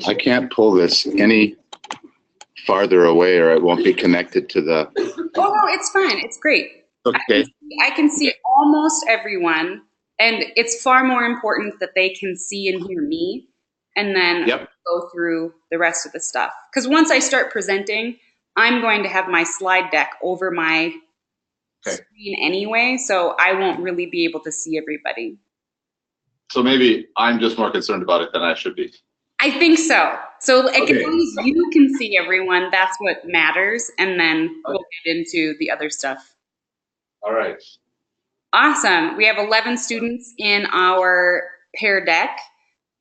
I can't pull this any farther away or it won't be connected to the... Oh, no, it's fine. It's great. Okay. I can see almost everyone, and it's far more important that they can see and hear me, and then go through the rest of the stuff. Because once I start presenting, I'm going to have my slide deck over my screen anyway, so I won't really be able to see everybody. So maybe I'm just more concerned about it than I should be. I think so. So as long as you can see everyone, that's what matters, and then we'll get into the other stuff. All right. Awesome. We have 11 students in our Pear Deck.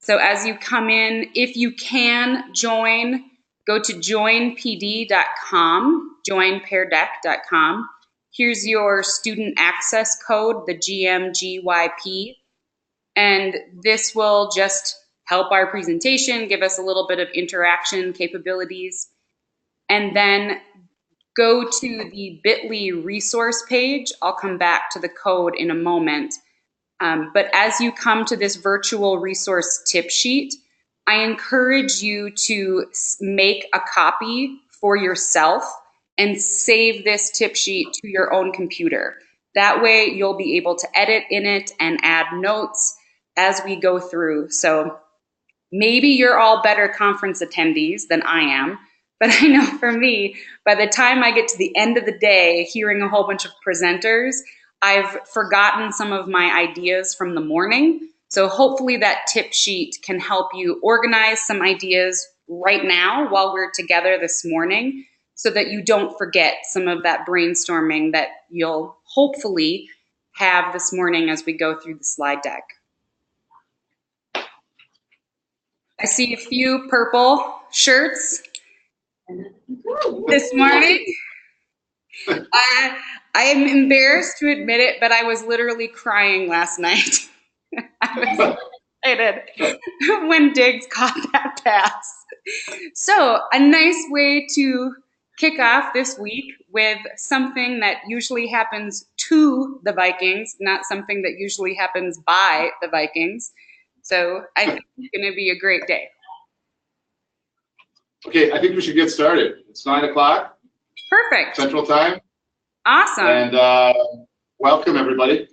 So as you come in, if you can join, go to joinpd.com, joinpeardeck.com. Here's your student access code, the GMGYP, and this will just help our presentation, give us a little bit of interaction capabilities, and then go to the bit.ly resource page. I'll come back to the code in a moment. But as you come to this virtual resource tip sheet, I encourage you to make a copy for yourself and save this tip sheet to your own computer. That way you'll be able to edit in it and add notes as we go through. So maybe you're all better conference attendees than I am, but I know for me, by the time I get to the end of the day hearing a whole bunch of presenters, I've forgotten some of my ideas from the morning. So hopefully that tip sheet can help you organize some ideas right now while we're together this morning so that you don't forget some of that brainstorming that you'll hopefully have this morning as we go through the slide deck. I see a few purple shirts this morning. I am embarrassed to admit it, but I was literally crying last night. I was excited when Diggs caught that pass. So a nice way to kick off this week with something that usually happens to the Vikings, not something that usually happens by the Vikings. So I think it's going to be a great day. Okay, I think we should get started. It's 9 o'clock. Perfect. Central Time. Awesome. And welcome, everybody.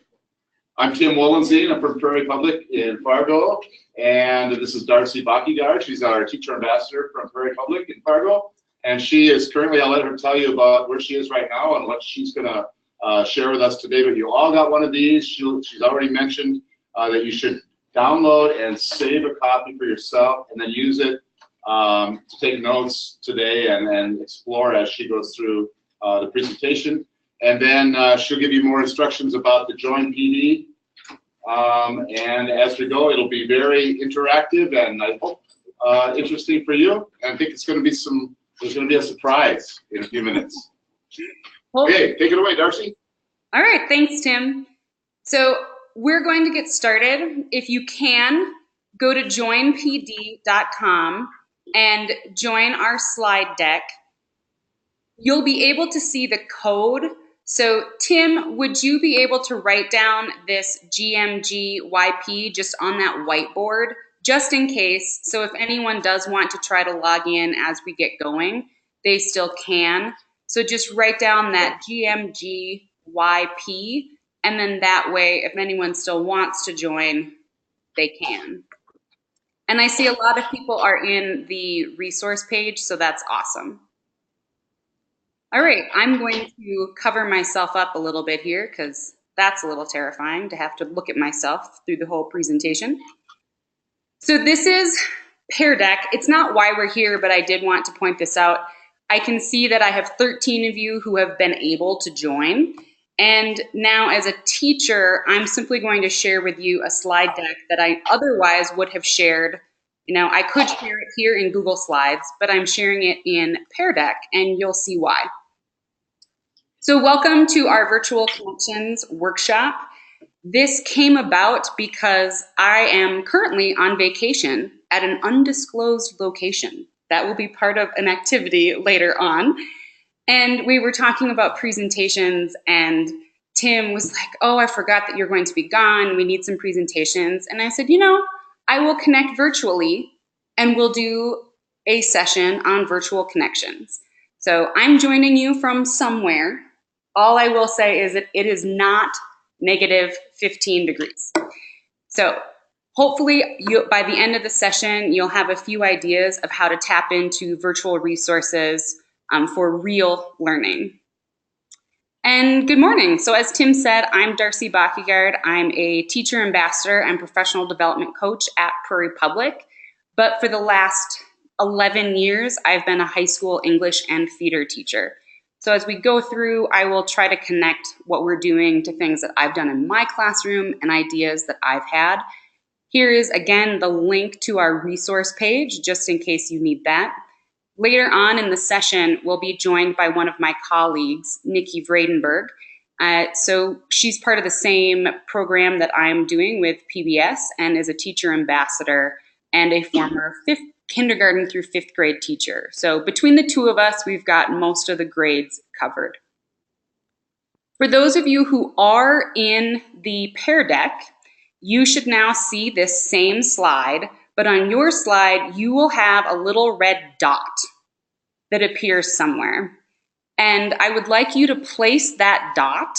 I'm Tim Wollenstein. I'm from Prairie Public in Fargo. And this is Darcy Bakigard. She's our teacher ambassador from Prairie Public in Fargo. And she is currently, I'll let her tell you about where she is right now and what she's going to share with us today. But you all got one of these. She's already mentioned that you should download and save a copy for yourself and then use it to take notes today and explore as she goes through the presentation. And then she'll give you more instructions about the Join PD. And as we go, it'll be very interactive and I hope interesting for you. And I think it's going to be there's going to be a surprise in a few minutes. Okay, take it away, Darcy. All right, thanks, Tim. So we're going to get started. If you can, go to joinpd.com and join our slide deck. You'll be able to see the code. So Tim, would you be able to write down this GMGYP just on that whiteboard, just in case? So if anyone does want to try to log in as we get going, they still can. So just write down that GMGYP, and then that way, if anyone still wants to join, they can. And I see a lot of people are in the resource page, so that's awesome. All right, I'm going to cover myself up a little bit here because that's a little terrifying to have to look at myself through the whole presentation. So this is Pear Deck. It's not why we're here, but I did want to point this out. I can see that I have 13 of you who have been able to join. And now as a teacher, I'm simply going to share with you a slide deck that I otherwise would have shared. You know, I could share it here in Google Slides, but I'm sharing it in Pear Deck, and you'll see why. So welcome to our Virtual Connections workshop. This came about because I am currently on vacation at an undisclosed location. That will be part of an activity later on. And we were talking about presentations, and Tim was like, oh, I forgot that you're going to be gone. We need some presentations. And I said, I will connect virtually and we'll do a session on virtual connections. So I'm joining you from somewhere. All I will say is that it is not negative 15 degrees. So hopefully by the end of the session, you'll have a few ideas of how to tap into virtual resources for real learning. And good morning. So as Tim said, I'm Darcy Bachigard. I'm a teacher ambassador and professional development coach at Prairie Public. But for the last 11 years, I've been a high school English and theater teacher. So as we go through, I will try to connect what we're doing to things that I've done in my classroom and ideas that I've had. Here is, again, the link to our resource page, just in case you need that. Later on in the session, we'll be joined by one of my colleagues, Nikki Vredenberg. So she's part of the same program that I'm doing with PBS and is a teacher ambassador and a former kindergarten through fifth grade teacher. So between the two of us, we've got most of the grades covered. For those of you who are in the Pear Deck, you should now see this same slide, but on your slide, you will have a little red dot that appears somewhere. And I would like you to place that dot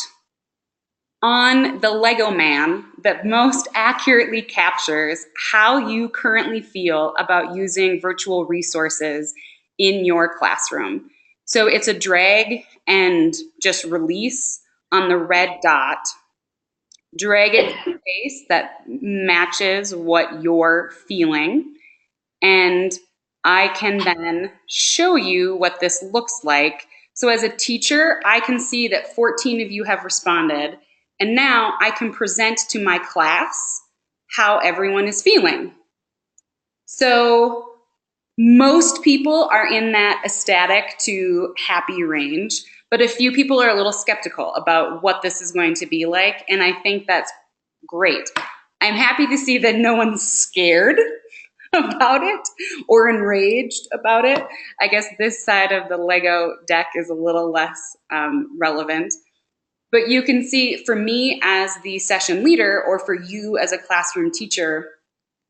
on the Lego man that most accurately captures how you currently feel about using virtual resources in your classroom. So it's a drag and just release on the red dot. Drag it to a face that matches what you're feeling. And I can then show you what this looks like. So as a teacher, I can see that 14 of you have responded. And now I can present to my class how everyone is feeling. So most people are in that ecstatic to happy range, but a few people are a little skeptical about what this is going to be like, and I think that's great. I'm happy to see that no one's scared about it or enraged about it. I guess this side of the Lego deck is a little less relevant. But you can see, for me as the session leader, or for you as a classroom teacher,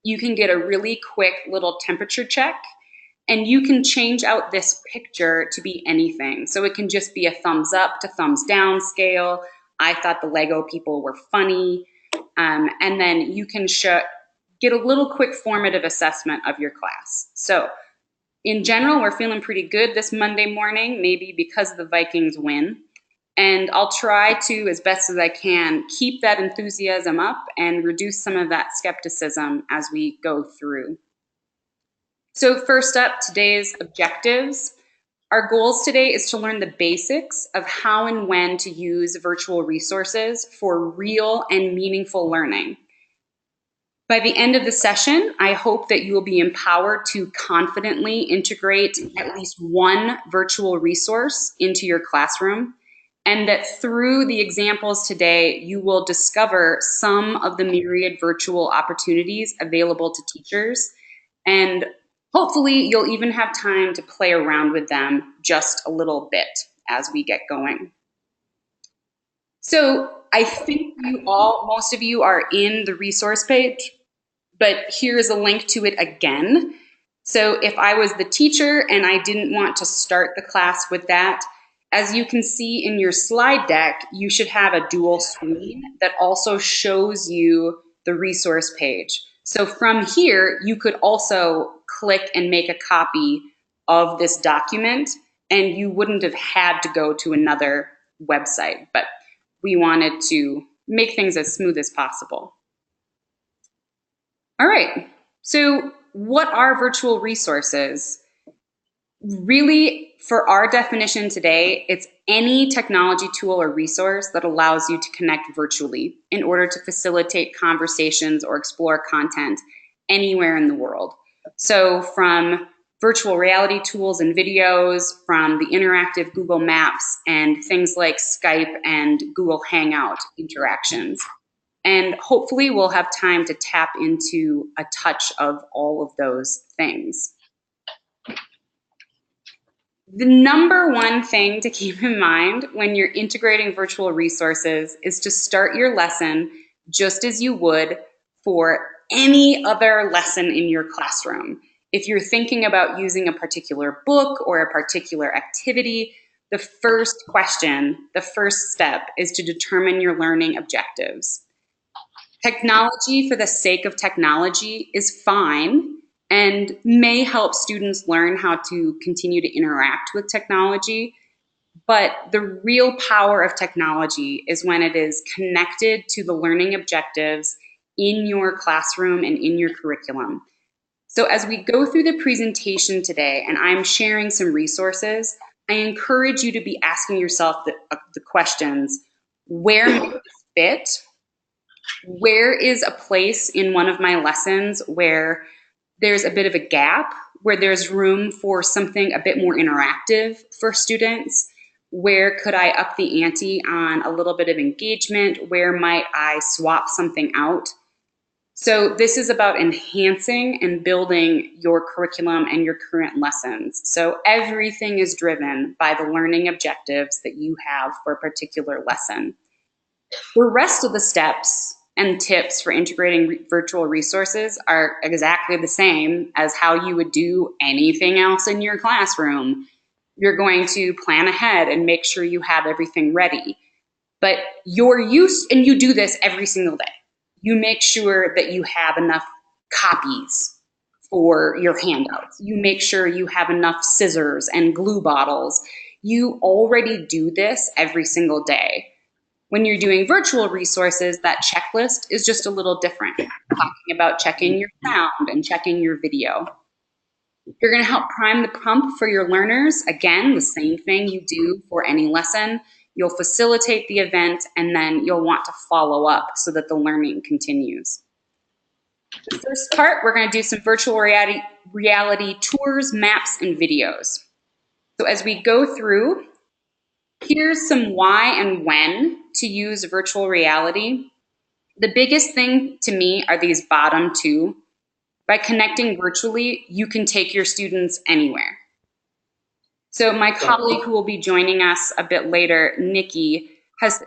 you can get a really quick little temperature check, and you can change out this picture to be anything. So it can just be a thumbs up to thumbs down scale. I thought the Lego people were funny. And then you can get a little quick formative assessment of your class. So in general, we're feeling pretty good this Monday morning, maybe because the Vikings win. And I'll try to, as best as I can, keep that enthusiasm up and reduce some of that skepticism as we go through. So first up, today's objectives. Our goals today is to learn the basics of how and when to use virtual resources for real and meaningful learning. By the end of the session, I hope that you will be empowered to confidently integrate at least one virtual resource into your classroom, and that through the examples today, you will discover some of the myriad virtual opportunities available to teachers, and hopefully you'll even have time to play around with them just a little bit as we get going. So I think most of you are in the resource page, but here's a link to it again. So if I was the teacher and I didn't want to start the class with that, as you can see in your slide deck, you should have a dual screen that also shows you the resource page. So from here, you could also click and make a copy of this document, and you wouldn't have had to go to another website, but we wanted to make things as smooth as possible. All right, so what are virtual resources? Really, for our definition today, it's any technology tool or resource that allows you to connect virtually in order to facilitate conversations or explore content anywhere in the world. So from virtual reality tools and videos, from the interactive Google Maps and things like Skype and Google Hangout interactions. And hopefully we'll have time to tap into a touch of all of those things. The number one thing to keep in mind when you're integrating virtual resources is to start your lesson just as you would for any other lesson in your classroom. If you're thinking about using a particular book or a particular activity, the first question, the first step is to determine your learning objectives. Technology for the sake of technology is fine and may help students learn how to continue to interact with technology. But the real power of technology is when it is connected to the learning objectives in your classroom and in your curriculum. So as we go through the presentation today, and I'm sharing some resources, I encourage you to be asking yourself the questions: where might this fit? Where is a place in one of my lessons where there's a bit of a gap, where there's room for something a bit more interactive for students? Where could I up the ante on a little bit of engagement? Where might I swap something out? So this is about enhancing and building your curriculum and your current lessons. So everything is driven by the learning objectives that you have for a particular lesson. The rest of the steps and tips for integrating virtual resources are exactly the same as how you would do anything else in your classroom. You're going to plan ahead and make sure you have everything ready. But and you do this every single day. You make sure that you have enough copies for your handouts. You make sure you have enough scissors and glue bottles. You already do this every single day. When you're doing virtual resources, that checklist is just a little different. Talking about checking your sound and checking your video. You're going to help prime the pump for your learners. Again, the same thing you do for any lesson. You'll facilitate the event, and then you'll want to follow up so that the learning continues. The first part, we're going to do some virtual reality tours, maps, and videos. So as we go through, here's some why and when to use virtual reality. The biggest thing to me are these bottom two. By connecting virtually, you can take your students anywhere. So my colleague who will be joining us a bit later, Nikki,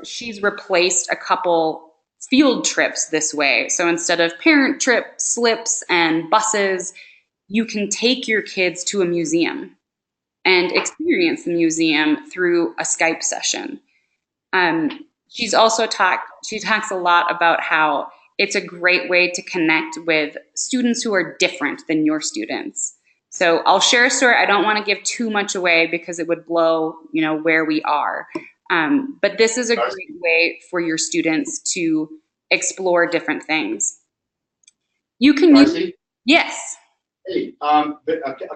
she's replaced a couple field trips this way. So instead of parent trip slips and buses, you can take your kids to a museum and experience the museum through a Skype session. She talks a lot about how it's a great way to connect with students who are different than your students. So I'll share a story. I don't want to give too much away because it would blow, where we are. But this is a great way for your students to explore different things. You can Darcy? Yes. Hey, a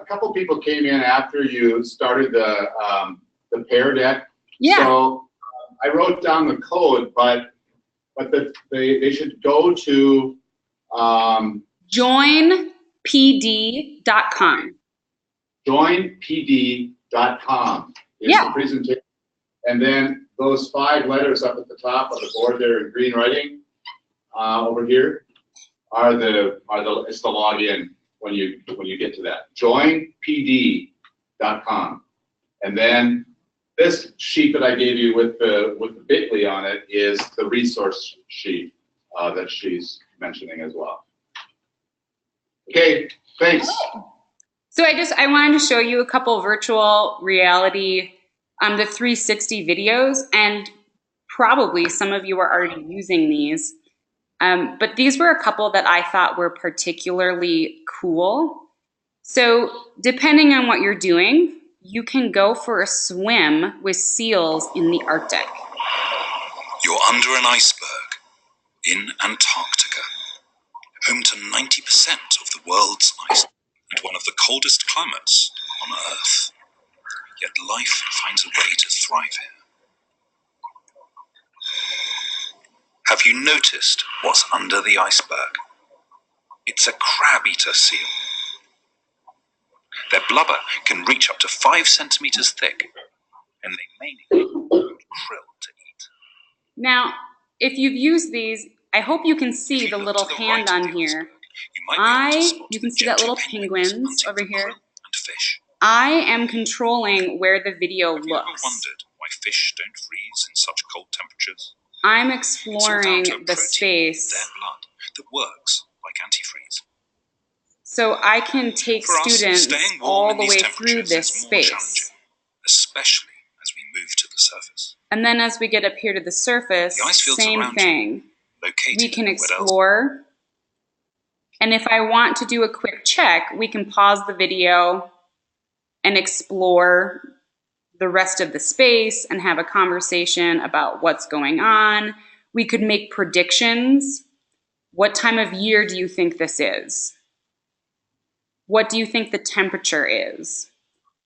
couple people came in after you started the Pear Deck. Yeah. So I wrote down the code, but they should go to joinpd.com. Joinpd.com is the presentation, and then those 5 letters up at the top of the board there in green writing over here it's the login when you get to that. Joinpd.com, and then this sheet that I gave you with the bit.ly on it is the resource sheet that she's mentioning as well. Okay, thanks. So I wanted to show you a couple virtual reality, the 360 videos, and probably some of you are already using these. But these were a couple that I thought were particularly cool. So depending on what you're doing, you can go for a swim with seals in the Arctic. You're under an iceberg in Antarctica, home to 90% of the world's ice and one of the coldest climates on Earth. Yet life finds a way to thrive here. Have you noticed what's under the iceberg? It's a crab-eater seal. Their blubber can reach up to 5 centimeters thick, and they may need krill to eat. Now, if you've used these, I hope you can see the little hand on here. You can see that little penguins over here. And fish. I am controlling where the video Have you ever looks. wondered why fish don't freeze in such cold temperatures? I'm It's all down exploring to a the protein in space their blood that works like antifreeze. so I can take For us, students staying warm all in the these way temperatures through this is more challenging, space. especially as we move to the surface. And then as we get up here to the surface, The ice fields same around thing. Located We can in Weddell's explore. And if I want to do a quick check, we can pause the video and explore the rest of the space and have a conversation about what's going on. We could make predictions. What time of year do you think this is? What do you think the temperature is?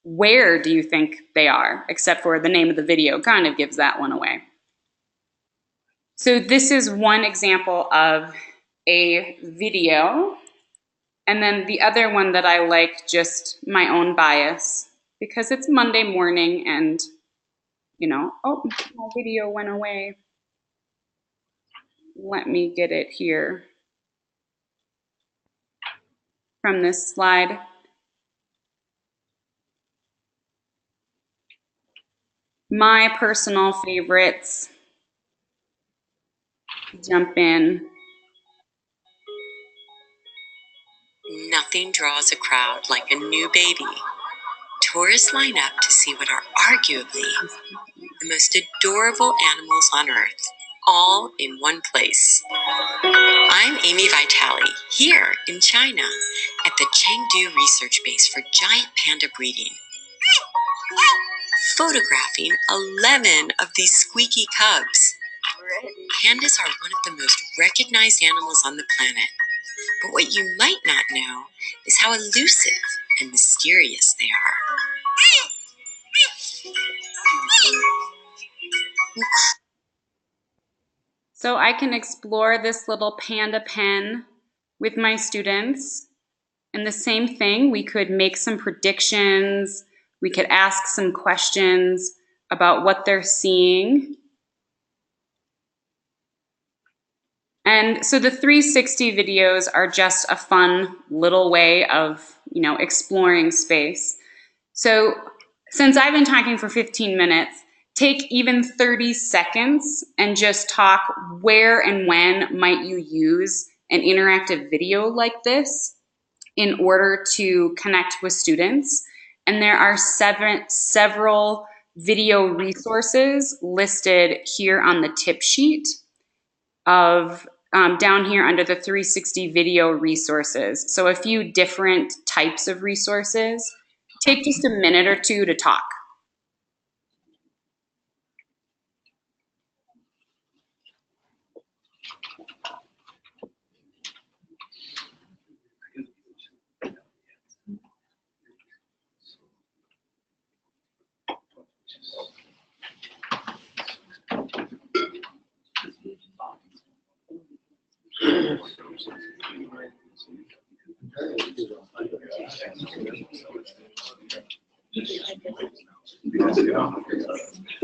Where do you think they are? Except for the name of the video kind of gives that one away. So this is one example of a video. And then the other one that I like, just my own bias, because it's Monday morning and, oh, my video went away. Let me get it here from this slide. My personal favorites. Jump in. Nothing draws a crowd like a new baby. Tourists line up to see what are arguably the most adorable animals on Earth, all in one place. I'm Amy Vitale, here in China, at the Chengdu Research Base for giant panda breeding, photographing 11 of these squeaky cubs. Pandas are one of the most recognized animals on the planet. But what you might not know is how elusive and mysterious they are. So I can explore this little panda pen with my students. And the same thing, we could make some predictions. We could ask some questions about what they're seeing. And so the 360 videos are just a fun little way of, exploring space. So since I've been talking for 15 minutes, take even 30 seconds and just talk where and when might you use an interactive video like this in order to connect with students. And there are several video resources listed here on the tip sheet of down here under the 360 video resources. So a few different types of resources. Take just a minute or two to talk.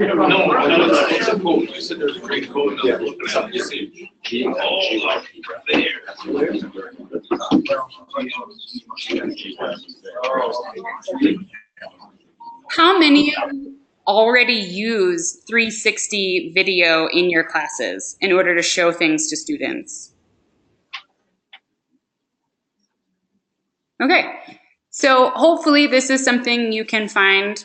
It's a code. You said there's a great code. Yeah. You see, How many of you already use 360 video in your classes in order to show things to students? Okay, so hopefully this is something you can find,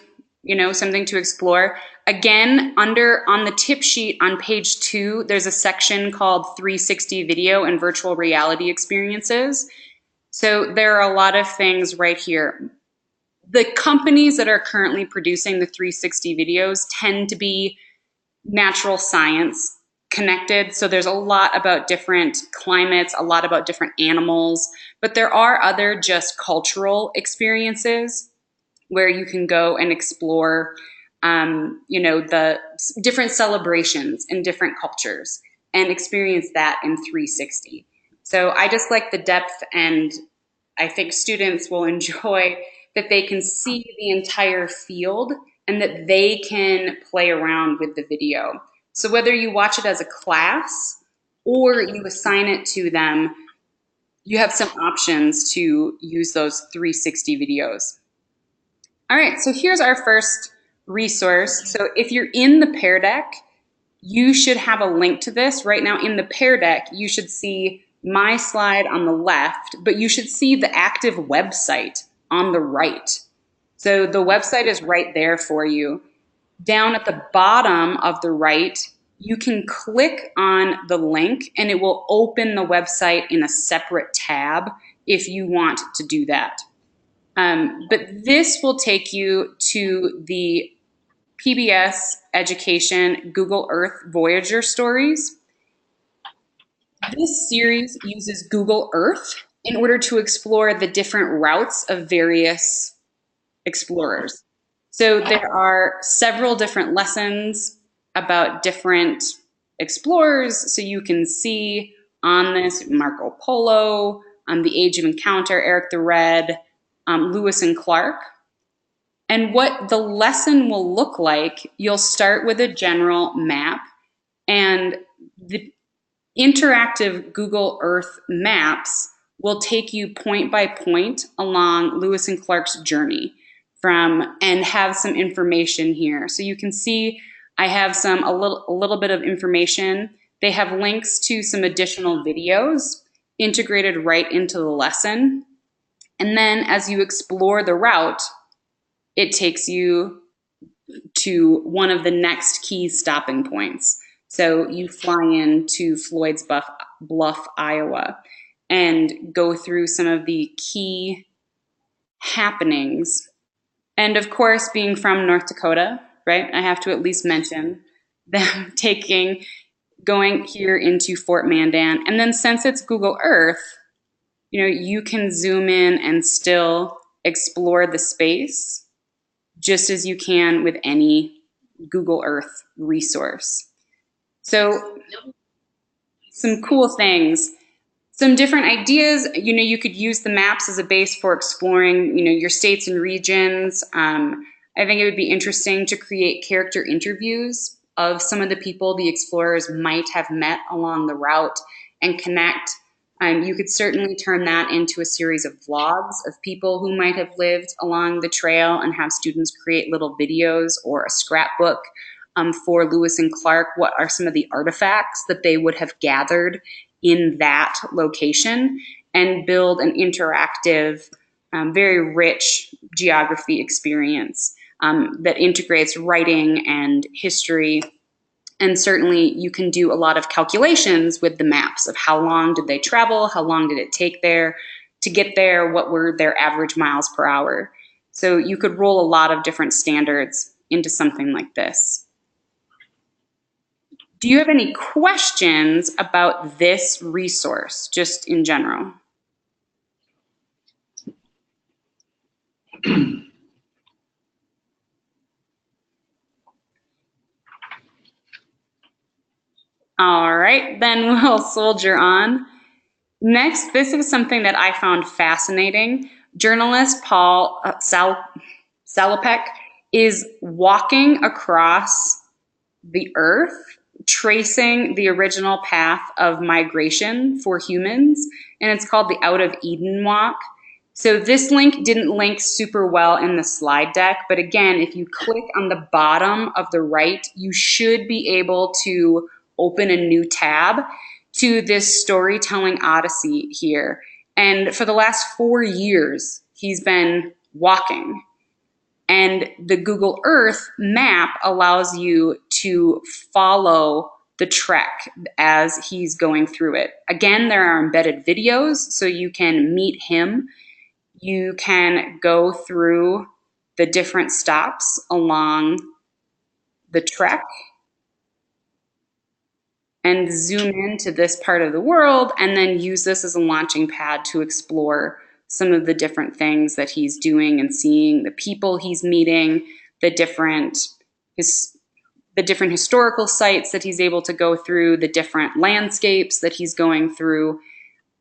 something to explore. Again, on the tip sheet on page 2, there's a section called 360 video and virtual reality experiences. So there are a lot of things right here. The companies that are currently producing the 360 videos tend to be natural science connected. So there's a lot about different climates, a lot about different animals, but there are other just cultural experiences where you can go and explore, the different celebrations in different cultures and experience that in 360. So I just like the depth, and I think students will enjoy that they can see the entire field and that they can play around with the video. So whether you watch it as a class or you assign it to them, you have some options to use those 360 videos. All right, so here's our first resource. So if you're in the Pear Deck, you should have a link to this. Right now in the Pear Deck, you should see my slide on the left, but you should see the active website on the right. So the website is right there for you. Down at the bottom of the right, you can click on the link and it will open the website in a separate tab if you want to do that. But this will take you to the PBS Education Google Earth Voyager stories. This series uses Google Earth in order to explore the different routes of various explorers. So there are several different lessons about different explorers. So you can see on this Marco Polo, the Age of Encounter, Eric the Red, Lewis and Clark. And what the lesson will look like, you'll start with a general map, and the interactive Google Earth maps will take you point by point along Lewis and Clark's journey and have some information here. So you can see I have a little bit of information. They have links to some additional videos integrated right into the lesson. And then as you explore the route, it takes you to one of the next key stopping points. So you fly into Floyd's Bluff, Iowa, and go through some of the key happenings. And of course, being from North Dakota, right, I have to at least mention them going here into Fort Mandan. And then since it's Google Earth, you can zoom in and still explore the space just as you can with any Google Earth resource. So some cool things, some different ideas. You could use the maps as a base for exploring, your states and regions. I think it would be interesting to create character interviews of some of the people the explorers might have met along the route and connect. You could certainly turn that into a series of vlogs of people who might have lived along the trail and have students create little videos or a scrapbook for Lewis and Clark. What are some of the artifacts that they would have gathered in that location, and build an interactive, very rich geography experience that integrates writing and history. And certainly you can do a lot of calculations with the maps of how long did they travel, how long did it take to get there, what were their average miles per hour. So you could roll a lot of different standards into something like this. Do you have any questions about this resource, just in general? All right, then we'll soldier on. Next, this is something that I found fascinating. Journalist Paul Salopek is walking across the Earth, tracing the original path of migration for humans, and it's called the Out of Eden Walk. So this link didn't link super well in the slide deck, but again, if you click on the bottom of the right, you should be able to open a new tab to this storytelling odyssey here. And for the last 4 years, he's been walking. And the Google Earth map allows you to follow the trek as he's going through it. Again, there are embedded videos, so you can meet him. You can go through the different stops along the trek and zoom into this part of the world, and then use this as a launching pad to explore some of the different things that he's doing and seeing, the people he's meeting, the different historical sites that he's able to go through, the different landscapes that he's going through.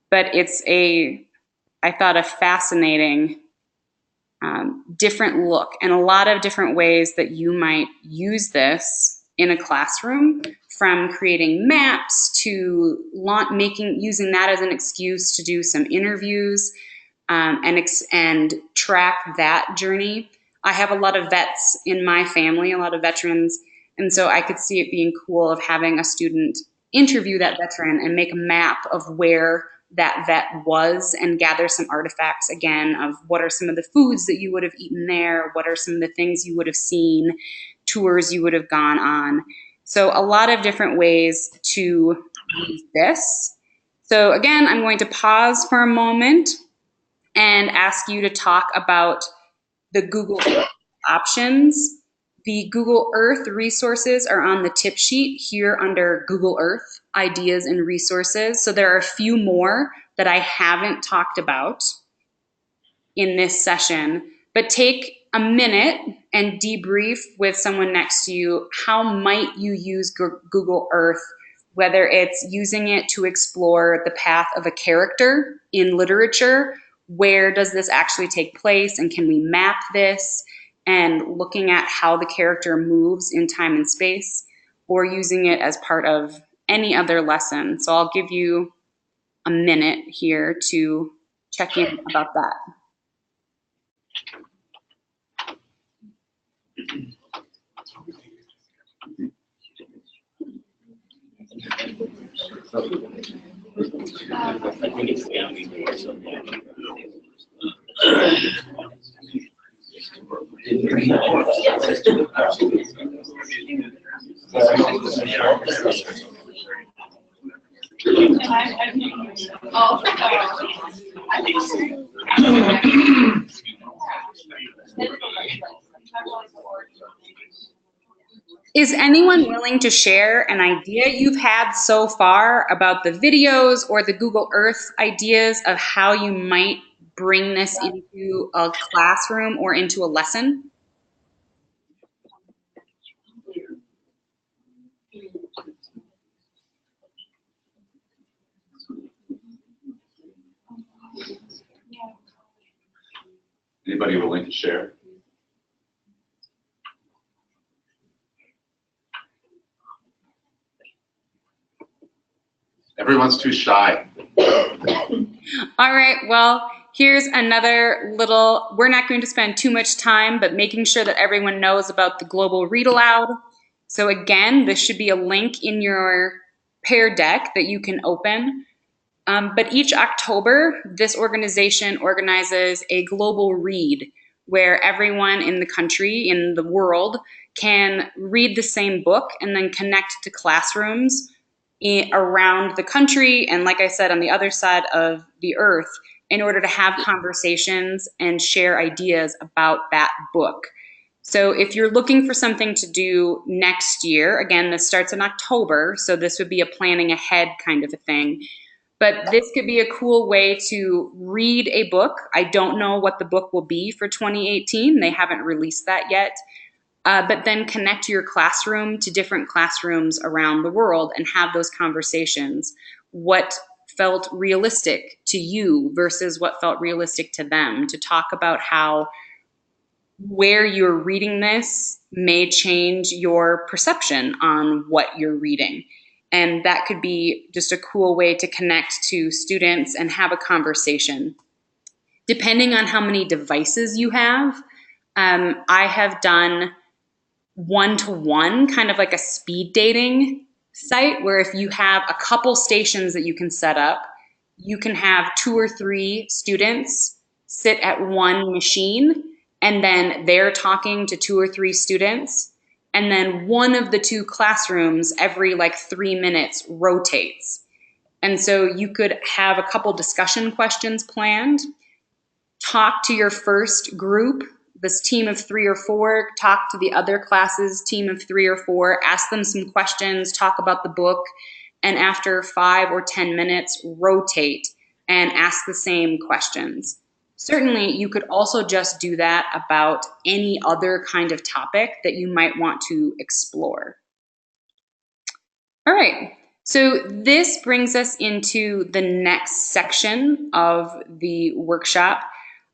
But it's I thought, a fascinating different look and a lot of different ways that you might use this in a classroom, from creating maps to using that as an excuse to do some interviews and track that journey. I have a lot of vets in my family, a lot of veterans, and so I could see it being cool of having a student interview that veteran and make a map of where that vet was and gather some artifacts again of what are some of the foods that you would have eaten there, what are some of the things you would have seen, tours you would have gone on. So a lot of different ways to use this. So again, I'm going to pause for a moment and ask you to talk about the Google Earth options. The Google Earth resources are on the tip sheet here under Google Earth ideas and resources. So there are a few more that I haven't talked about in this session, but take a minute and debrief with someone next to you. How might you use Google Earth, whether it's using it to explore the path of a character in literature? Where does this actually take place, and can we map this, and looking at how the character moves in time and space, or using it as part of any other lesson? So I'll give you a minute here to check in about that. Is anyone willing to share an idea you've had so far about the videos or the Google Earth ideas of how you might bring this into a classroom or into a lesson? Anybody willing to share? Everyone's too shy. All right, well, here's another little, we're not going to spend too much time, but making sure that everyone knows about the Global Read Aloud. So again, this should be a link in your Pear Deck that you can open. But each October, this organization organizes a global read where everyone in the country, in the world, can read the same book and then connect to classrooms around the country, and like I said, on the other side of the earth, in order to have conversations and share ideas about that book. So if you're looking for something to do next year, again, this starts in October, so this would be a planning ahead kind of a thing. But this could be a cool way to read a book. I don't know what the book will be for 2018. They haven't released that yet. But then connect your classroom to different classrooms around the world and have those conversations. What felt realistic to you versus what felt realistic to them, to talk about how where you're reading this may change your perception on what you're reading. And that could be just a cool way to connect to students and have a conversation. Depending on how many devices you have, I have done one-to-one, kind of like a speed dating site, where if you have a couple stations that you can set up, you can have 2 or 3 students sit at one machine, and then they're talking to 2 or 3 students, and then one of the 2 classrooms every like 3 minutes rotates. And so you could have a couple discussion questions planned, talk to your first group, this team of 3 or 4, talk to the other classes, team of 3 or 4, ask them some questions, talk about the book, and after 5 or 10 minutes, rotate and ask the same questions. Certainly, you could also just do that about any other kind of topic that you might want to explore. All right, so this brings us into the next section of the workshop.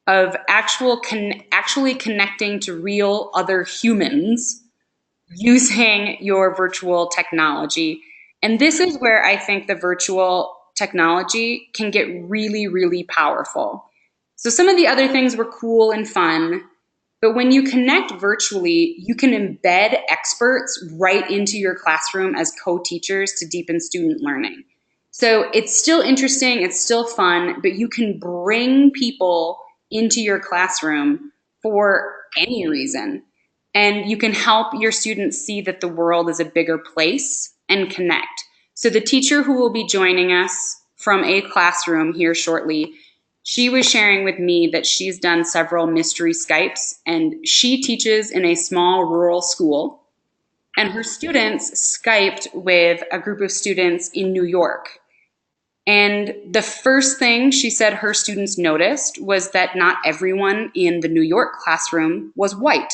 of actually connecting to real other humans using your virtual technology. And this is where I think the virtual technology can get really, really powerful. So some of the other things were cool and fun, but when you connect virtually, you can embed experts right into your classroom as co-teachers to deepen student learning. So it's still interesting, it's still fun, but you can bring people into your classroom for any reason. And you can help your students see that the world is a bigger place and connect. So the teacher who will be joining us from a classroom here shortly, she was sharing with me that she's done several mystery Skypes, and she teaches in a small rural school. And her students Skyped with a group of students in New York. And the first thing she said her students noticed was that not everyone in the New York classroom was white.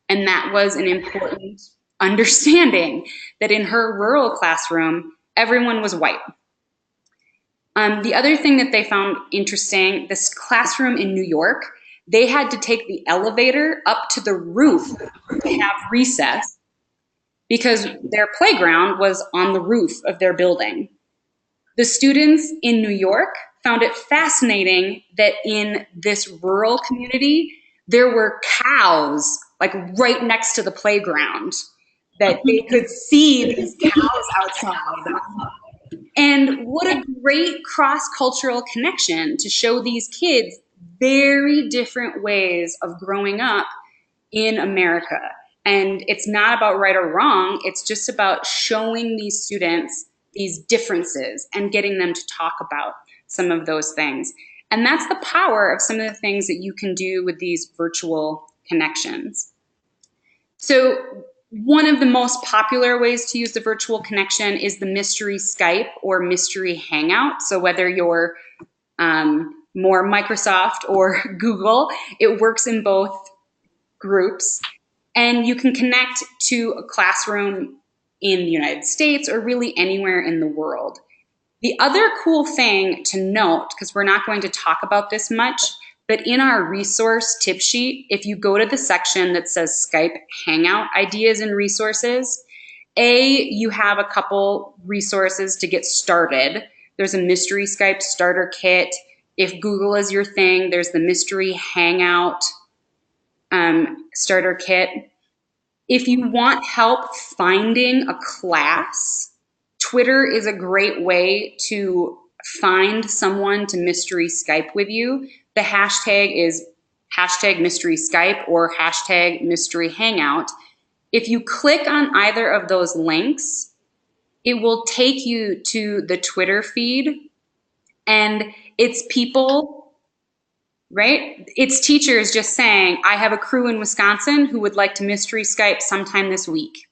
And that was an important understanding, that in her rural classroom, everyone was white. The other thing that they found interesting, this classroom in New York, they had to take the elevator up to the roof to have recess because their playground was on the roof of their building. The students in New York found it fascinating that in this rural community, there were cows like right next to the playground, that they could see these cows outside. And what a great cross-cultural connection to show these kids very different ways of growing up in America. And it's not about right or wrong, it's just about showing these students these differences and getting them to talk about some of those things. And that's the power of some of the things that you can do with these virtual connections. So one of the most popular ways to use the virtual connection is the Mystery Skype or Mystery Hangout. So whether you're more Microsoft or Google, it works in both groups. And you can connect to a classroom in the United States or really anywhere in the world. The other cool thing to note, because we're not going to talk about this much, but in our resource tip sheet, if you go to the section that says Skype Hangout Ideas and Resources, you have a couple resources to get started. There's a Mystery Skype starter kit. If Google is your thing, there's the Mystery Hangout starter kit. If you want help finding a class, Twitter is a great way to find someone to Mystery Skype with you. The hashtag is hashtag Mystery Skype or hashtag Mystery Hangout. If you click on either of those links, it will take you to the Twitter feed, and it's people, right? It's teachers just saying, I have a crew in Wisconsin who would like to Mystery Skype sometime this week.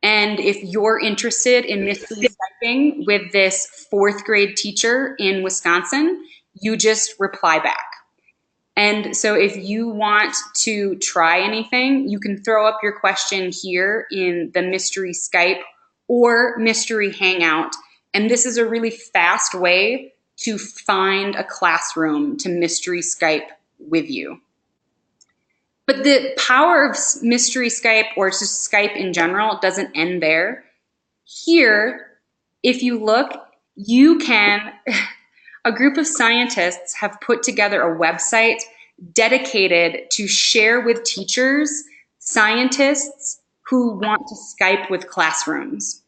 And if you're interested in Mystery Skyping with this 4th grade teacher in Wisconsin, you just reply back. And so if you want to try anything, you can throw up your question here in the Mystery Skype or Mystery Hangout. And this is a really fast way to find a classroom to Mystery Skype with you. But the power of Mystery Skype, or just Skype in general, doesn't end there. Here, if you look, you can, a group of scientists have put together a website dedicated to share with teachers, scientists who want to Skype with classrooms.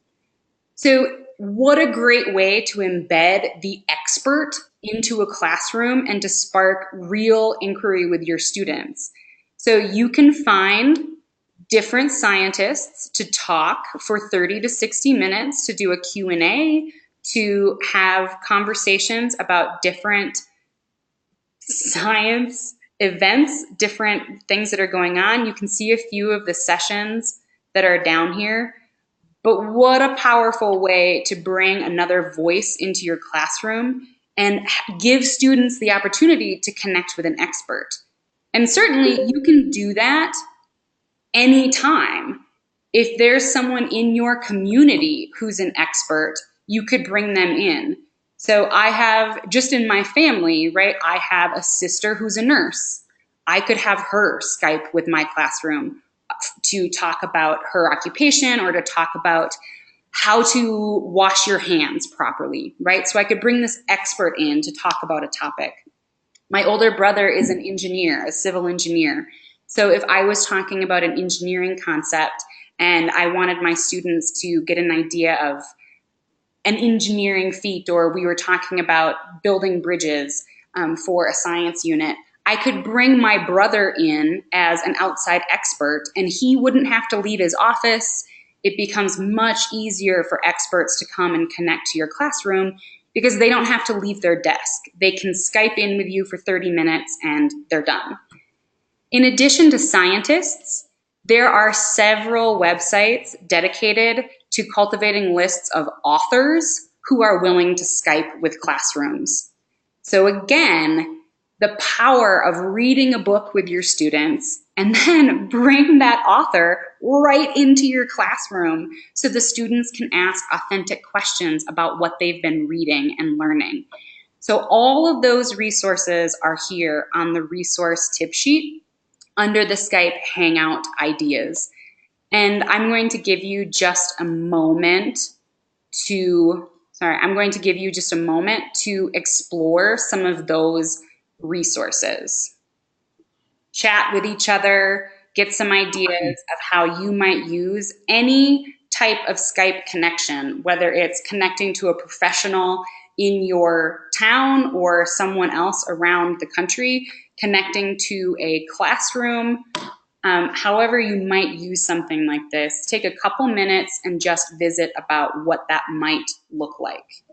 So what a great way to embed the expert into a classroom and to spark real inquiry with your students. So you can find different scientists to talk for 30 to 60 minutes, to do a Q&A, to have conversations about different science events, different things that are going on. You can see a few of the sessions that are down here. But what a powerful way to bring another voice into your classroom and give students the opportunity to connect with an expert. And certainly you can do that anytime. If there's someone in your community who's an expert, you could bring them in. So I have, just in my family, right, I have a sister who's a nurse. I could have her Skype with my classroom to talk about her occupation or to talk about how to wash your hands properly, right? So I could bring this expert in to talk about a topic. My older brother is an engineer, a civil engineer. So if I was talking about an engineering concept and I wanted my students to get an idea of an engineering feat, or we were talking about building bridges for a science unit, I could bring my brother in as an outside expert and he wouldn't have to leave his office. It becomes much easier for experts to come and connect to your classroom because they don't have to leave their desk. They can Skype in with you for 30 minutes and they're done. In addition to scientists, there are several websites dedicated to cultivating lists of authors who are willing to Skype with classrooms. So again, the power of reading a book with your students and then bring that author right into your classroom so the students can ask authentic questions about what they've been reading and learning. So all of those resources are here on the resource tip sheet under the Skype Hangout ideas. And I'm going to give you just a moment to explore some of those resources. Chat with each other, get some ideas of how you might use any type of Skype connection, whether it's connecting to a professional in your town or someone else around the country, connecting to a classroom, however you might use something like this. Take a couple minutes and just visit about what that might look like.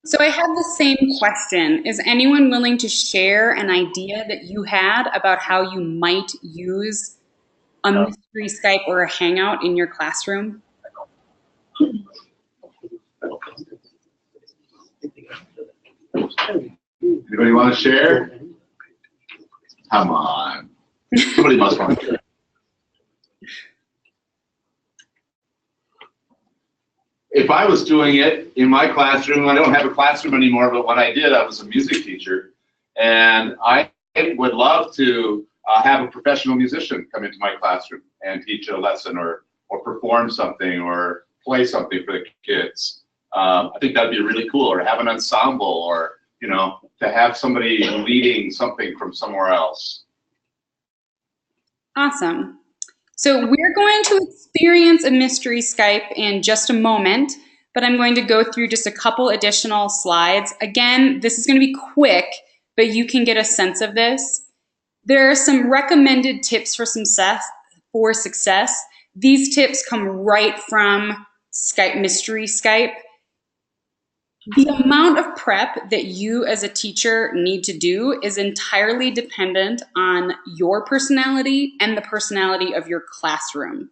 So I have the same question. Is anyone willing to share an idea that you had about how you might use a mystery Skype or a Hangout in your classroom? Anybody want to share? Come on. Somebody must want to share. If I was doing it in my classroom, I don't have a classroom anymore, but when I did, I was a music teacher. And I would love to have a professional musician come into my classroom and teach a lesson or perform something or play something for the kids. I think that'd be really cool, or have an ensemble, or, you know, to have somebody leading something from somewhere else. Awesome. So we're going to experience a mystery Skype in just a moment, but I'm going to go through just a couple additional slides. Again, this is going to be quick, but you can get a sense of this. There are some recommended tips for success. These tips come right from Skype Mystery Skype. The amount of prep that you as a teacher need to do is entirely dependent on your personality and the personality of your classroom.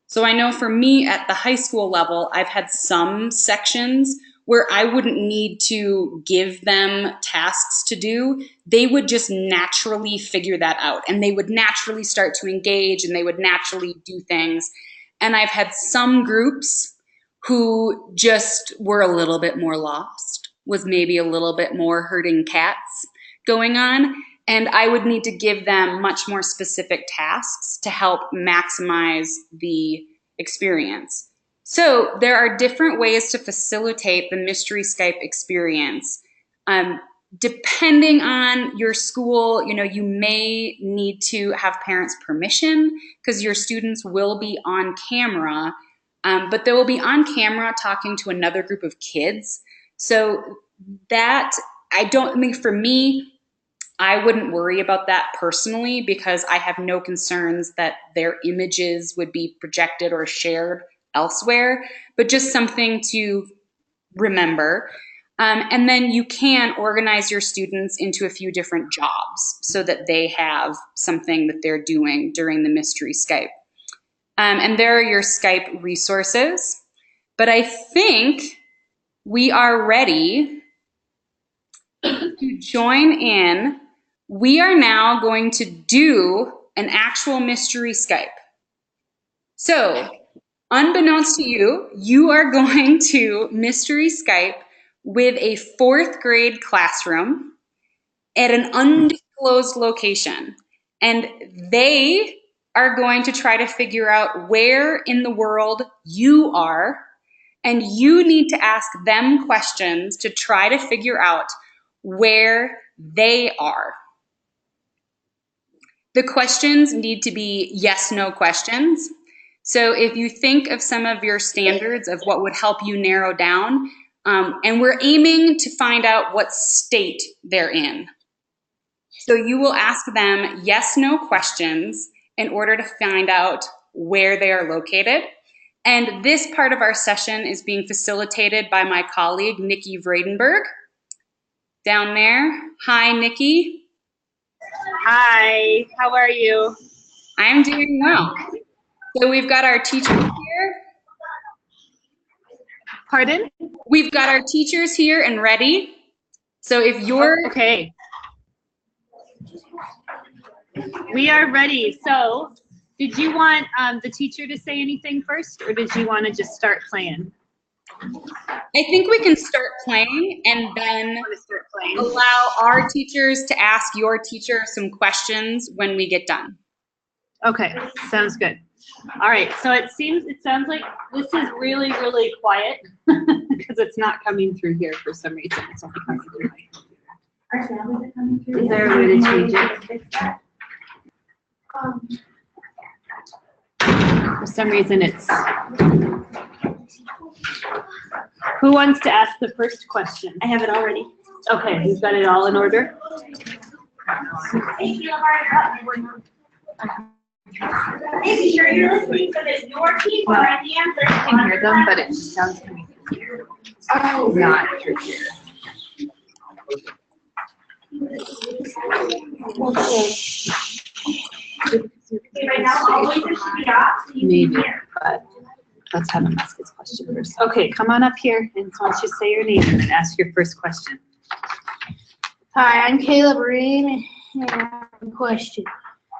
So I know for me at the high school level, I've had some sections where I wouldn't need to give them tasks to do. They would just naturally figure that out, and they would naturally start to engage, and they would naturally do things. And I've had some groups who just were a little bit more lost, was maybe a little bit more herding cats going on. And I would need to give them much more specific tasks to help maximize the experience. So there are different ways to facilitate the Mystery Skype experience. Depending on your school, you may need to have parents' permission because your students will be on camera, but they will be on camera talking to another group of kids. So that, for me, I wouldn't worry about that personally because I have no concerns that their images would be projected or shared elsewhere, but just something to remember. And then you can organize your students into a few different jobs so that they have something that they're doing during the Mystery Skype. And there are your Skype resources. But I think we are ready to join in. We are now going to do an actual Mystery Skype. So, unbeknownst to you, you are going to Mystery Skype with a 4th grade classroom at an undisclosed location. And they are going to try to figure out where in the world you are, and you need to ask them questions to try to figure out where they are. The questions need to be yes/no questions. So if you think of some of your standards of what would help you narrow down, and we're aiming to find out what state they're in. So you will ask them yes/no questions in order to find out where they are located. And this part of our session is being facilitated by my colleague, Nikki Vredenberg, down there. Hi, Nikki. Hi, how are you? I'm doing well. So we've got our teachers here. Pardon? We've got our teachers here and ready. So if you're... Okay. We are ready. So did you want the teacher to say anything first, or did you want to just start playing? I think we can start playing and then allow our teachers to ask your teacher some questions when we get done. Okay, sounds good. All right, so it sounds like this is really, really quiet because it's not coming through here for some reason. It's only coming through my computer. Is there a way to change it? For some reason it's... Who wants to ask the first question? I have it already. Okay, you've got it all in order? Making sure you're listening so that your people are at the answer. I can hear them, but it sounds coming through here. Not through here. Right now, always it should be off. Maybe, but let's have him ask his question first. Okay, come on up here, and so once you say your name and ask your first question. Hi, I'm Caleb Reed, and I have a question.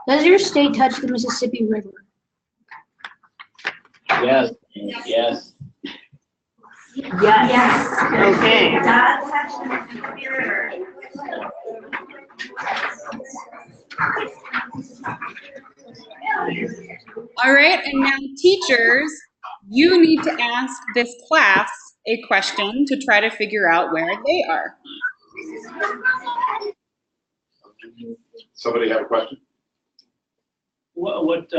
Does your state touch the Mississippi River? Yes. Yes. Yes. Okay. Does touch the Mississippi River. All right, and now teachers, you need to ask this class a question to try to figure out where they are. Somebody have a question? What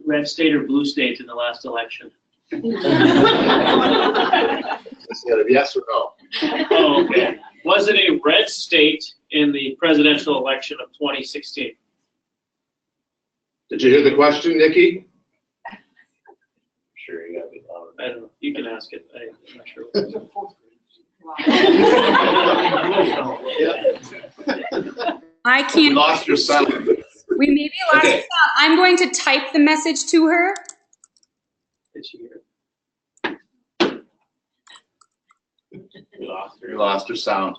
red state or blue state in the last election? Instead of yes or no. Oh, okay. Was it a red state in the presidential election of 2016? Did you hear the question, Nikki? Sure, you got it. I don't know. You can ask it. I'm not sure. I You can't. lost your sound. We maybe lost Okay. the sound. I'm going to type the message to her. Did she hear it? You lost your sound.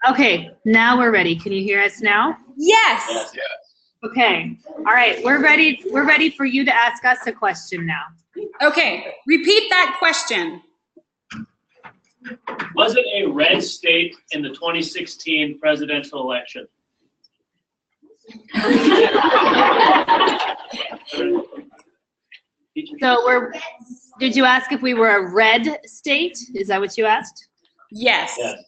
Okay, now we're ready. Can you hear us now? Yes. Yes. Yes. Okay, all right, we're ready for you to ask us a question now. Okay, repeat that question. Was it a red state in the 2016 presidential election? So did you ask if we were a red state? Is that what you asked? Yes. Yes.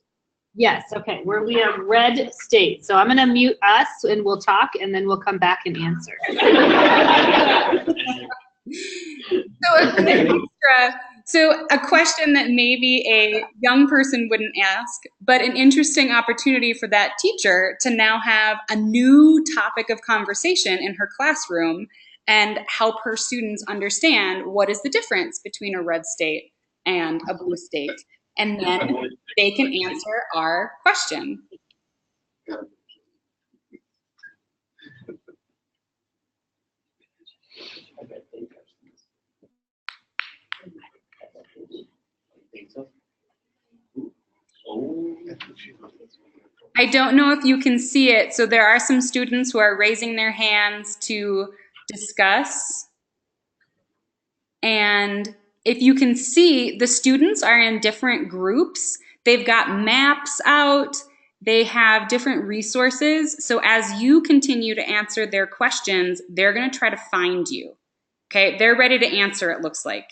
Yes, okay, we're a red state. So I'm gonna mute us and we'll talk and then we'll come back and answer. So a question that maybe a young person wouldn't ask, but an interesting opportunity for that teacher to now have a new topic of conversation in her classroom and help her students understand what is the difference between a red state and a blue state. And then they can answer our question. I don't know if you can see it. So there are some students who are raising their hands to discuss. And if you can see, the students are in different groups. They've got maps out. They have different resources. So as you continue to answer their questions, they're going to try to find you. Okay, they're ready to answer, it looks like.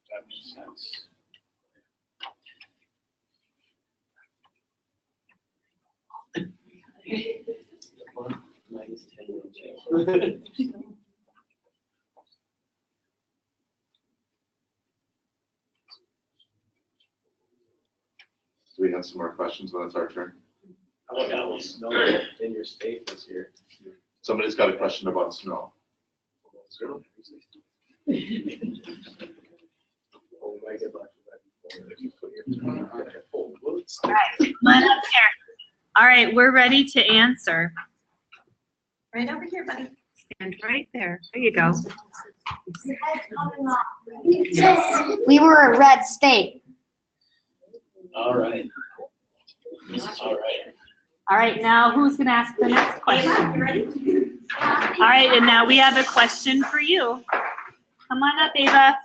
That makes sense. Do we have some more questions when it's our turn? How about how much snow in your state this year? Somebody's got a question about snow. Oh, my God. All right, we're ready to answer. Right over here, buddy. Stand right there. There you go. We were a red state. All right. All right. All right, now who's going to ask the next question? All right, and now we have a question for you. Come on up, Ava.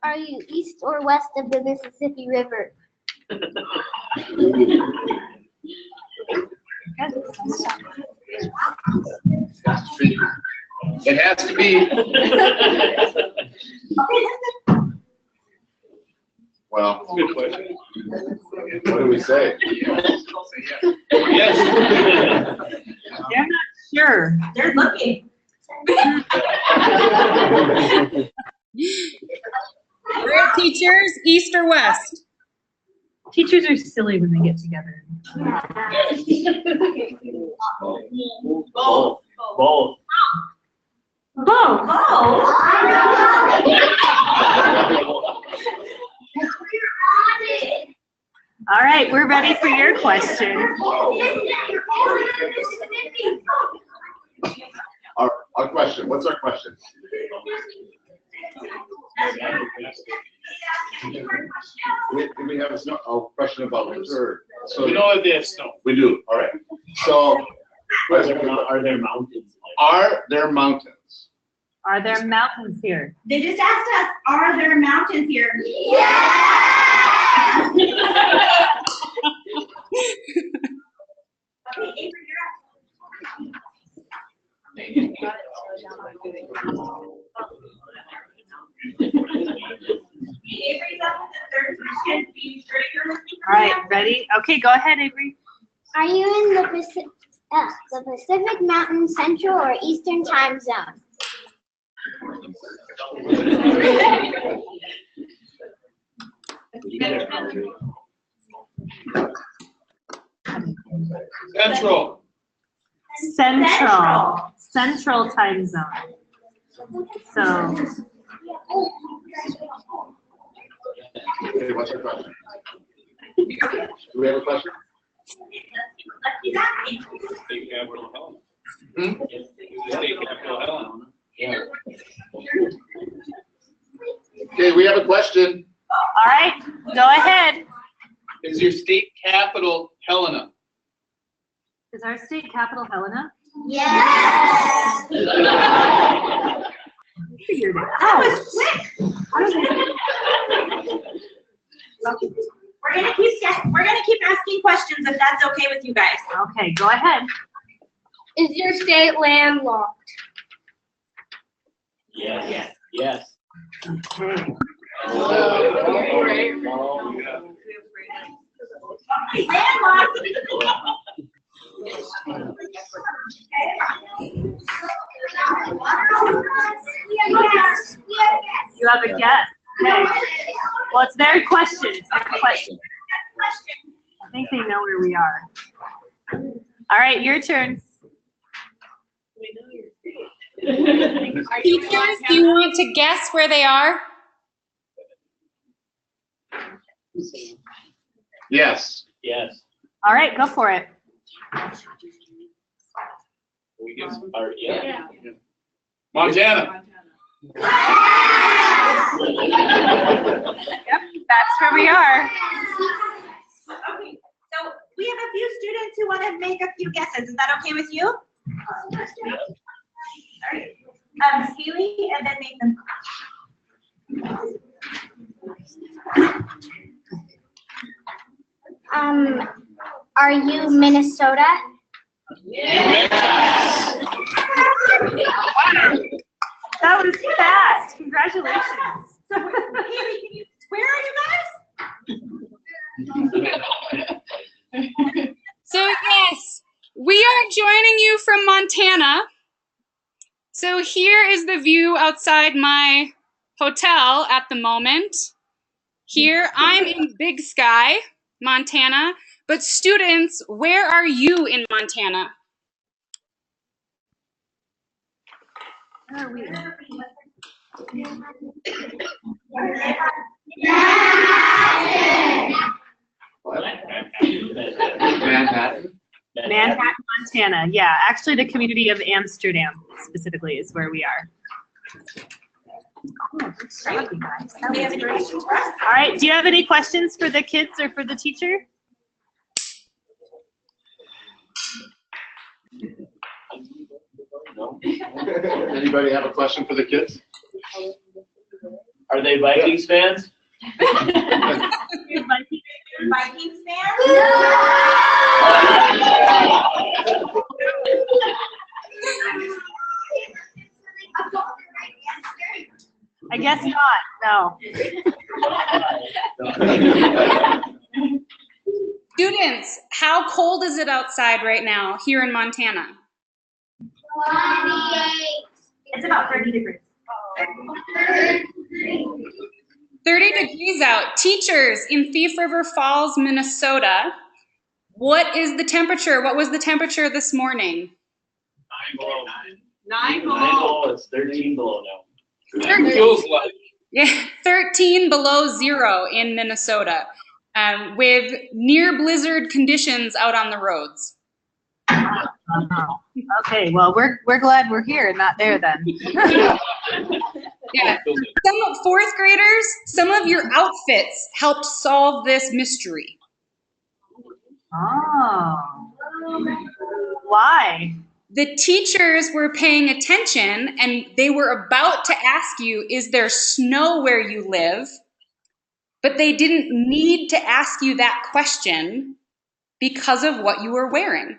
Are you east or west of the Mississippi River? It has to be. Well, Good question. what do we say? Yes. They're not sure. They're looking. All right, teachers, east or west? Teachers are silly when they get together. Both. Both. Both. All right, we're ready for your question. Our question, what's our question? We have a question about winter. So We know if they have snow. we do, all right. So Are there mountains? are there mountains? Are there mountains here? They just asked us, are there mountains here? Yeah! Okay, Avery, you're up. Avery's up with the third question. Be sure you're listening. All right, ready? Okay, go ahead, Avery. Are you in the Pacific Mountain Central or Eastern Time Zone? Central. Central. Central Time Zone. So, Okay, what's your question? Do we have a question? State capital Helena. Hmm? State capital Helena. Yeah. Okay, we have a question. all right, go ahead. Is your state capital Helena? Is our state capital Helena? Yes. Figured it That out. was quick. We're gonna keep asking questions if that's okay with you guys. Okay, go ahead. Is your state landlocked? Yes. Yes. Okay. Landlocked. You have a guess. Okay. Well, it's their question. It's their question. I think they know where we are. All right, your turn. Teachers, do you want to guess where they are? Yes. Yes. All right, go for it. We get some, or, yeah. Montana. Yep, that's where we are. Okay, so we have a few students who want to make a few guesses. Is that okay with you? Sorry. Haley and then Nathan. Are you Minnesota? That was fast. Congratulations. Haley, can you, where are you guys? So yes, we are joining you from Montana. So here is the view outside my hotel at the moment. Here, I'm in Big Sky, Montana. But students, where are you in Montana? Where are we? Manhattan. Manhattan, Montana. Yeah, actually the community of Amsterdam specifically is where we are. Oh, good job, you guys. That Do we was have any great. questions for us? All right, do you have any questions for the kids or for the teacher? No. Anybody have a question for the kids? Are they Vikings fans? You're Vikings fans? I guess not, no. Students, how cold is it outside right now here in Montana? It's about 30 degrees. 30 degrees out. Teachers in Thief River Falls, Minnesota, what is the temperature? What was the temperature this morning? 9 below. 9 below. It's 13 below now. Feels like. Yeah, 13 below zero in Minnesota, with near blizzard conditions out on the roads. Okay, well, we're glad we're here and not there then. Yeah. Some fourth graders, some of your outfits helped solve this mystery. Oh. Why? The teachers were paying attention and they were about to ask you, is there snow where you live? But they didn't need to ask you that question because of what you were wearing.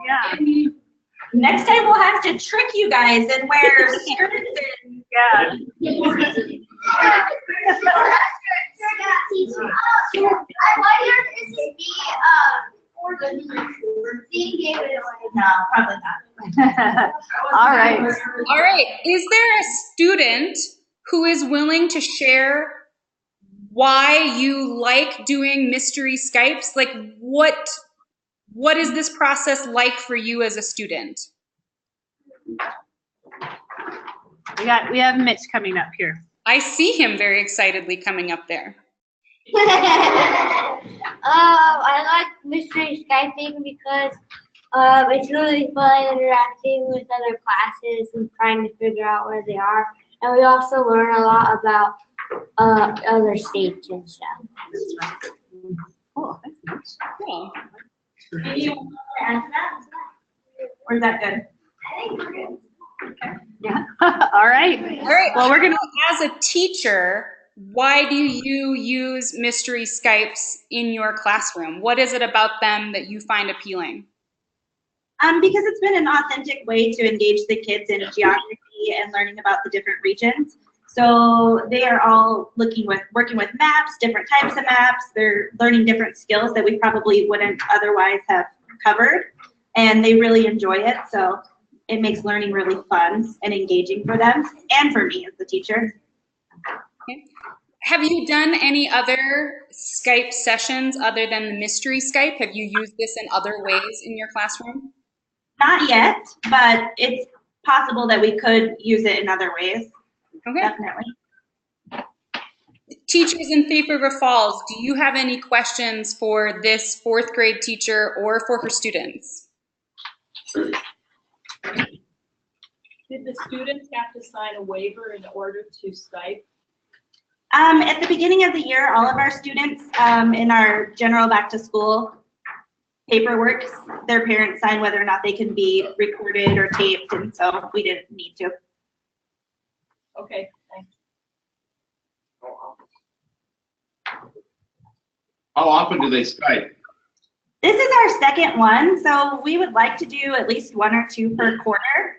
Yeah. Next time we'll have to trick you guys and wear skirts and Yeah. no, probably not. All right. All right, is there a student who is willing to share why you like doing mystery Skypes? Like what what is this process like for you as a student? We have Mitch coming up here. I see him very excitedly coming up there. I like mystery Skyping because it's really fun interacting with other classes and trying to figure out where they are. And we also learn a lot about other states and stuff. Cool. Thanks, Mitch. Cool. Do you want to answer that? Or is that good? I think we're good. Yeah. All right. All right. Well, we're gonna. As a teacher, why do you use mystery Skypes in your classroom? What is it about them that you find appealing? Because it's been an authentic way to engage the kids in geography and learning about the different regions. So they are all working with maps, different types of maps. They're learning different skills that we probably wouldn't otherwise have covered, and they really enjoy it. So it makes learning really fun and engaging for them and for me as the teacher. Okay. Have you done any other Skype sessions other than the mystery Skype? Have you used this in other ways in your classroom? Not yet, but it's possible that we could use it in other ways. Okay. Definitely. Teachers in Thief River Falls, do you have any questions for this 4th grade teacher or for her students? Did the students have to sign a waiver in order to Skype? At the beginning of the year, all of our students in our general back to school paperwork, their parents sign whether or not they can be recorded or taped, and so we didn't need to. Okay, thanks. How often do they Skype? This is our second one, so we would like to do at least 1 or 2 per quarter.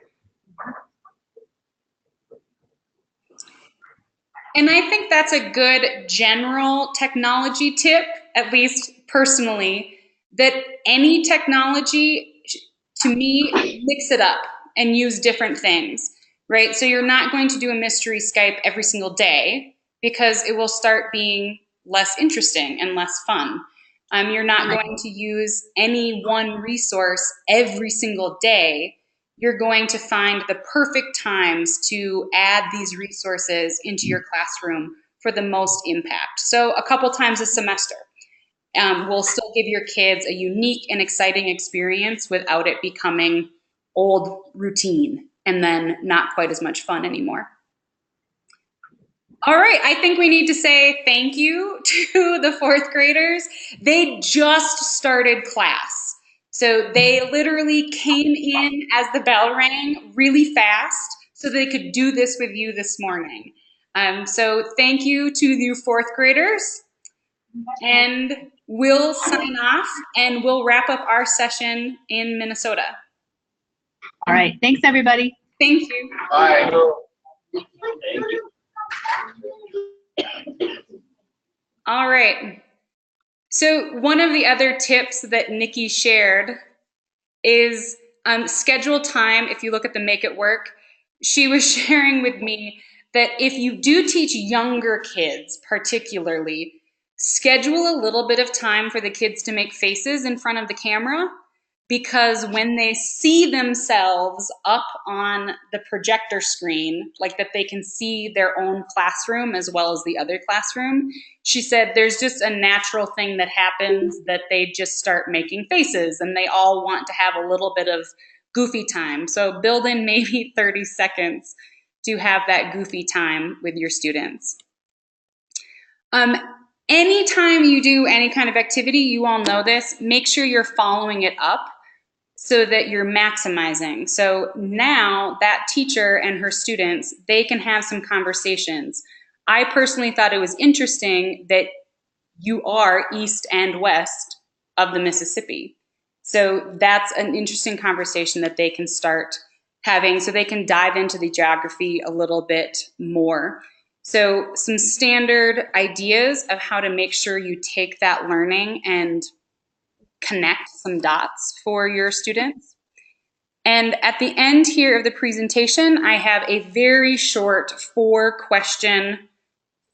And I think that's a good general technology tip, at least personally, that any technology, to me, mix it up and use different things, right? So you're not going to do a mystery Skype every single day because it will start being less interesting and less fun. You're not going to use any one resource every single day. You're going to find the perfect times to add these resources into your classroom for the most impact. So a couple times a semester will still give your kids a unique and exciting experience without it becoming old routine and then not quite as much fun anymore. All right, I think we need to say thank you to the 4th graders. They just started class. So they literally came in as the bell rang really fast so they could do this with you this morning. So thank you to you 4th graders. And we'll sign off and we'll wrap up our session in Minnesota. All right. Thanks, everybody. Thank you. Bye. Thank you. All right. So one of the other tips that Nikki shared is schedule time. If you look at the Make It Work, she was sharing with me that if you do teach younger kids particularly, schedule a little bit of time for the kids to make faces in front of the camera, because when they see themselves up on the projector screen, like that they can see their own classroom as well as the other classroom, she said there's just a natural thing that happens that they just start making faces and they all want to have a little bit of goofy time. So build in maybe 30 seconds to have that goofy time with your students. Anytime you do any kind of activity, you all know this, make sure you're following it up so that you're maximizing. So now that teacher and her students, they can have some conversations. I personally thought it was interesting that you are east and west of the Mississippi. So that's an interesting conversation that they can start having so they can dive into the geography a little bit more. So some standard ideas of how to make sure you take that learning and connect some dots for your students. And at the end here of the presentation, I have a very short 4-question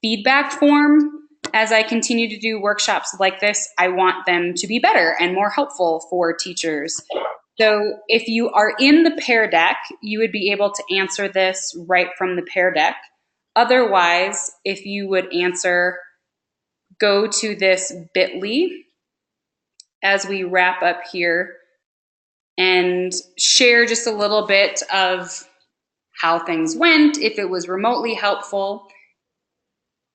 feedback form As I continue to do workshops like this, I want them to be better and more helpful for teachers. So if you are in the Pear Deck, you would be able to answer this right from the Pear Deck. Otherwise, if you would answer, go to this bit.ly as we wrap up here and share just a little bit of how things went, if it was remotely helpful.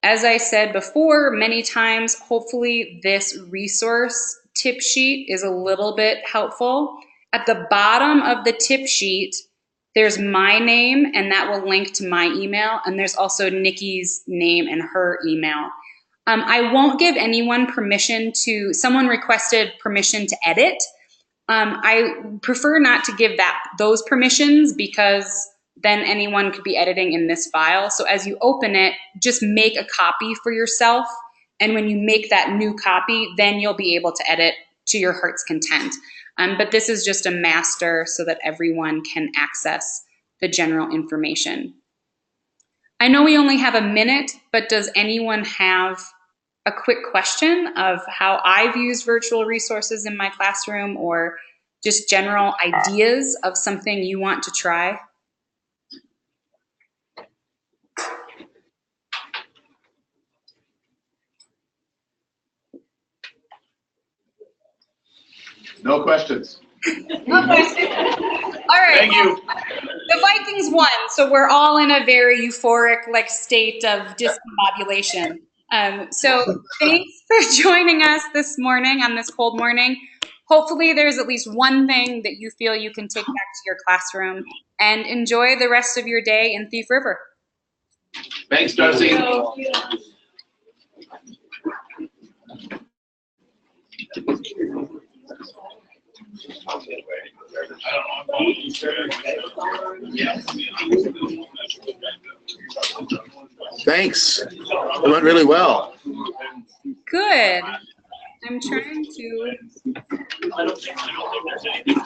As I said before, many times, hopefully this resource tip sheet is a little bit helpful. At the bottom of the tip sheet, there's my name, and that will link to my email, and there's also Nikki's name and her email. I won't give anyone permission to, someone requested permission to edit. I prefer not to give those permissions because then anyone could be editing in this file. So as you open it, just make a copy for yourself. And when you make that new copy, then you'll be able to edit to your heart's content. But this is just a master so that everyone can access the general information. I know we only have a minute, but does anyone have a quick question of how I've used virtual resources in my classroom, or just general ideas of something you want to try? No questions. No questions. All right. Thank you. The Vikings won, so we're all in a very euphoric state of discombobulation. So thanks for joining us this morning on this cold morning. Hopefully there's at least one thing that you feel you can take back to your classroom, and enjoy the rest of your day in Thief River. Thanks, Darcy. Thanks. It went really well. Good. I'm trying to. I don't think there's anything.